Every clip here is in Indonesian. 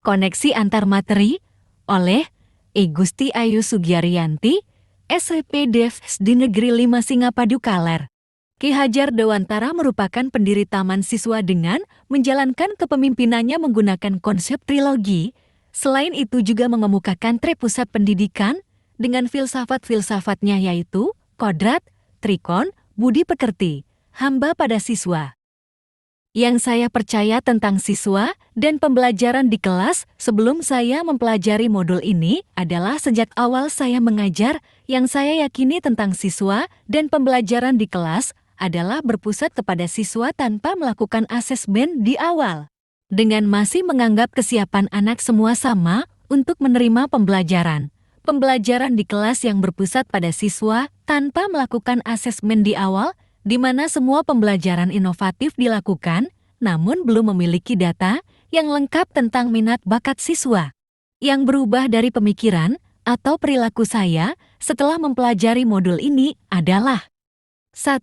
Koneksi Antar Materi oleh I Gusti Ayu Sugiaryanti, SVP Devs di Negeri 5 Singapadu Kaler. Ki Hajar Dewantara merupakan pendiri Taman Siswa dengan menjalankan kepemimpinannya menggunakan konsep trilogi. Selain itu juga mengemukakan pusat pendidikan dengan filsafat-filsafatnya yaitu kodrat, trikon, budi pekerti, hamba pada siswa. Yang saya percaya tentang siswa dan pembelajaran di kelas sebelum saya mempelajari modul ini adalah sejak awal saya mengajar, yang saya yakini tentang siswa dan pembelajaran di kelas adalah berpusat kepada siswa tanpa melakukan asesmen di awal. Dengan masih menganggap kesiapan anak semua sama untuk menerima pembelajaran. Pembelajaran di kelas yang berpusat pada siswa tanpa melakukan asesmen di awal, di mana semua pembelajaran inovatif dilakukan, namun belum memiliki data yang lengkap tentang minat bakat siswa. Yang berubah dari pemikiran atau perilaku saya setelah mempelajari modul ini adalah 1.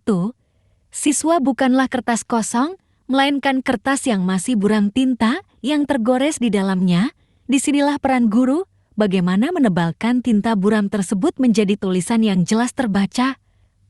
Siswa bukanlah kertas kosong, melainkan kertas yang masih buram tinta yang tergores di dalamnya. Disinilah peran guru, bagaimana menebalkan tinta buram tersebut menjadi tulisan yang jelas terbaca.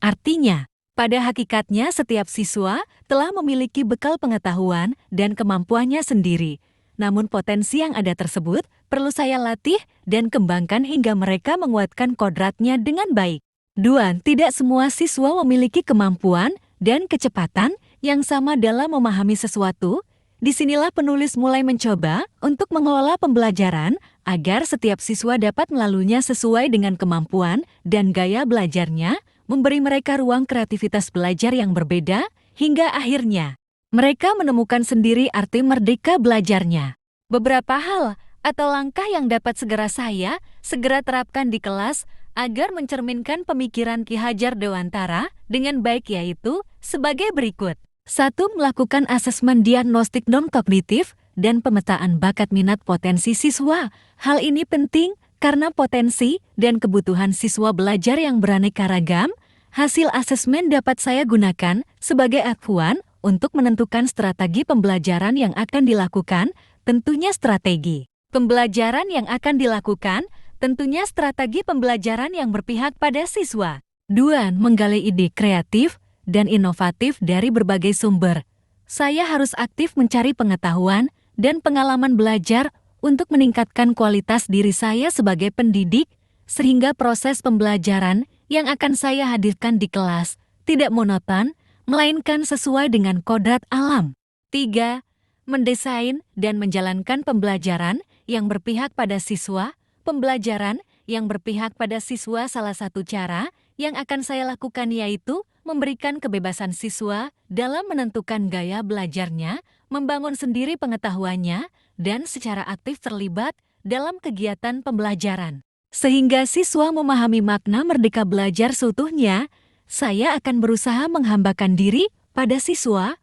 Artinya, pada hakikatnya setiap siswa telah memiliki bekal pengetahuan dan kemampuannya sendiri. Namun potensi yang ada tersebut perlu saya latih dan kembangkan hingga mereka menguatkan kodratnya dengan baik. 2. Tidak semua siswa memiliki kemampuan dan kecepatan yang sama dalam memahami sesuatu. Disinilah penulis mulai mencoba untuk mengelola pembelajaran agar setiap siswa dapat melaluinya sesuai dengan kemampuan dan gaya belajarnya, memberi mereka ruang kreativitas belajar yang berbeda, hingga akhirnya mereka menemukan sendiri arti merdeka belajarnya. Beberapa hal atau langkah yang dapat saya segera terapkan di kelas agar mencerminkan pemikiran Ki Hajar Dewantara dengan baik yaitu sebagai berikut. 1. Melakukan asesmen diagnostik non-kognitif dan pemetaan bakat minat potensi siswa. Hal ini penting karena potensi dan kebutuhan siswa belajar yang beraneka ragam. Hasil asesmen dapat saya gunakan sebagai acuan untuk menentukan strategi pembelajaran yang akan dilakukan, tentunya strategi pembelajaran yang akan dilakukan, tentunya strategi pembelajaran yang berpihak pada siswa. 2. Menggali ide kreatif dan inovatif dari berbagai sumber. Saya harus aktif mencari pengetahuan dan pengalaman belajar untuk meningkatkan kualitas diri saya sebagai pendidik, sehingga proses pembelajaran yang akan saya hadirkan di kelas tidak monoton, melainkan sesuai dengan kodrat alam. 3. Mendesain dan menjalankan pembelajaran yang berpihak pada siswa. Pembelajaran yang berpihak pada siswa salah satu cara yang akan saya lakukan yaitu memberikan kebebasan siswa dalam menentukan gaya belajarnya, membangun sendiri pengetahuannya, dan secara aktif terlibat dalam kegiatan pembelajaran. Sehingga siswa memahami makna merdeka belajar seutuhnya, saya akan berusaha menghambakan diri pada siswa.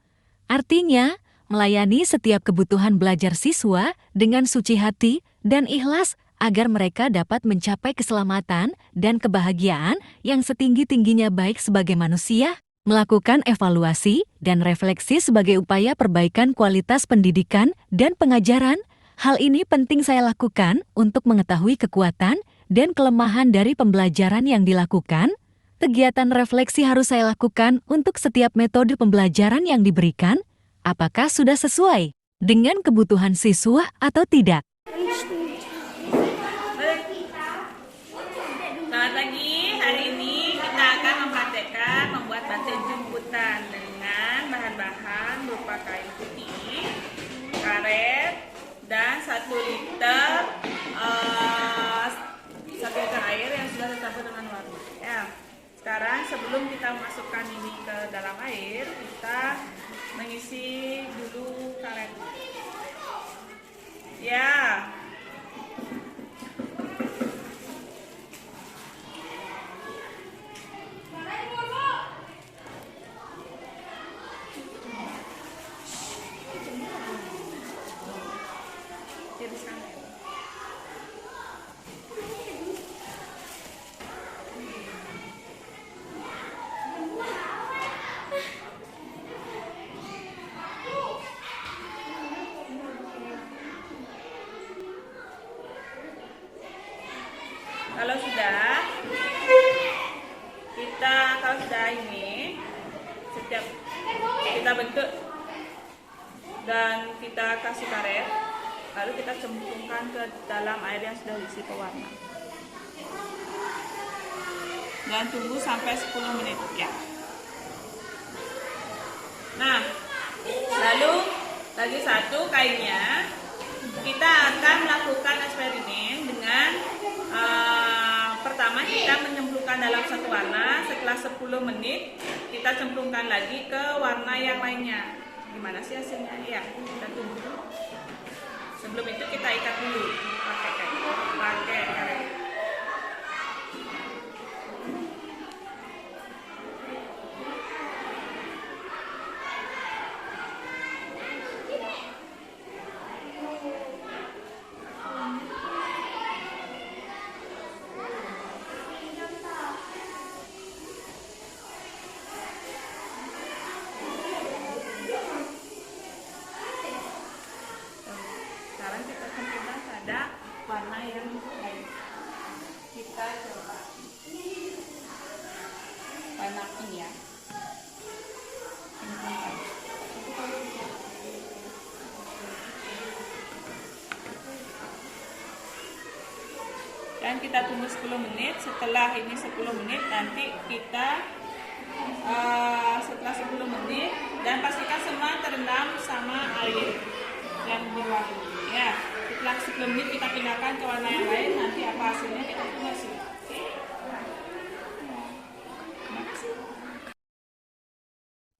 Artinya, melayani setiap kebutuhan belajar siswa dengan suci hati dan ikhlas agar mereka dapat mencapai keselamatan dan kebahagiaan yang setinggi-tingginya baik sebagai manusia. Melakukan evaluasi dan refleksi sebagai upaya perbaikan kualitas pendidikan dan pengajaran. Hal ini penting saya lakukan untuk mengetahui kekuatan dan kelemahan dari pembelajaran yang dilakukan. Kegiatan refleksi harus saya lakukan untuk setiap metode pembelajaran yang diberikan. Apakah sudah sesuai dengan kebutuhan siswa atau tidak? Selamat pagi, hari ini kita akan mempraktekkan membuat batik jemputan dengan bahan-bahan berupa kain putih, karet, dan 1 liter air yang sudah tercampur dengan warna. Ya. Sekarang sebelum kita masukkan ini ke dalam air, kita mengisi dulu karet. Ya. Kalau sudah ini, setiap kita bentuk dan kita kasih karet, lalu kita cemplungkan ke dalam air yang sudah diisi pewarna dan tunggu sampai 10 menit ya. Nah, lalu lagi satu kainnya, kita akan melakukan eksperimen dengan pertama kita menyemplungkan dalam satu warna. Setelah 10 menit kita cemplungkan lagi ke warna yang lainnya. Gimana sih hasilnya? Ya, kita tunggu. Sebelum itu kita ikat dulu pakai karet. Sekarang kita cemplungkan pada warna yang lain. Kita coba warna pink ya. Dan kita tunggu 10 menit. Setelah ini 10 menit nanti kita setelah 10 menit dan pastikan semua terendam sama air yang berwarna ya. Setelah 10 menit kita pindahkan ke warna yang lain, nanti apa hasilnya kita tunggu hasil.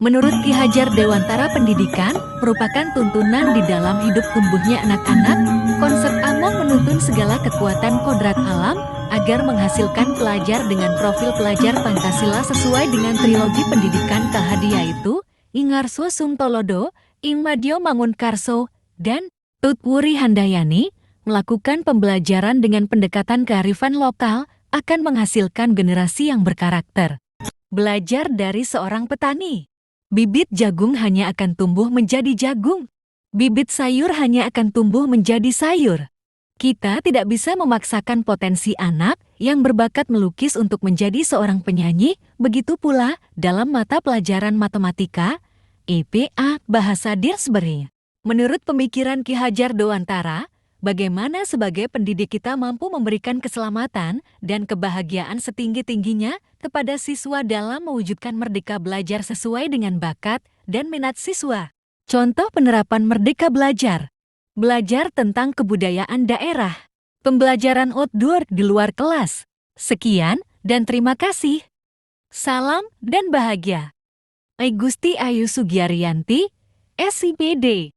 Menurut Ki Hajar Dewantara, pendidikan merupakan tuntunan di dalam hidup tumbuhnya anak-anak. Konsep Among menuntun segala kekuatan kodrat alam agar menghasilkan pelajar dengan profil pelajar Pancasila sesuai dengan trilogi pendidikan Kahadia itu, Ingarso Sumtolodo, Ingmadyo Mangunkarso, dan Tutwuri Handayani, melakukan pembelajaran dengan pendekatan kearifan lokal akan menghasilkan generasi yang berkarakter. Belajar dari seorang petani. Bibit jagung hanya akan tumbuh menjadi jagung. Bibit sayur hanya akan tumbuh menjadi sayur. Kita tidak bisa memaksakan potensi anak yang berbakat melukis untuk menjadi seorang penyanyi, begitu pula dalam mata pelajaran matematika, IPA, bahasa Dirsbury. Menurut pemikiran Ki Hajar Dewantara, bagaimana sebagai pendidik kita mampu memberikan keselamatan dan kebahagiaan setinggi-tingginya kepada siswa dalam mewujudkan merdeka belajar sesuai dengan bakat dan minat siswa. Contoh penerapan merdeka belajar. Belajar tentang kebudayaan daerah. Pembelajaran outdoor di luar kelas. Sekian dan terima kasih. Salam dan bahagia. I Gusti Ayu Sugiaryanti, SIPD.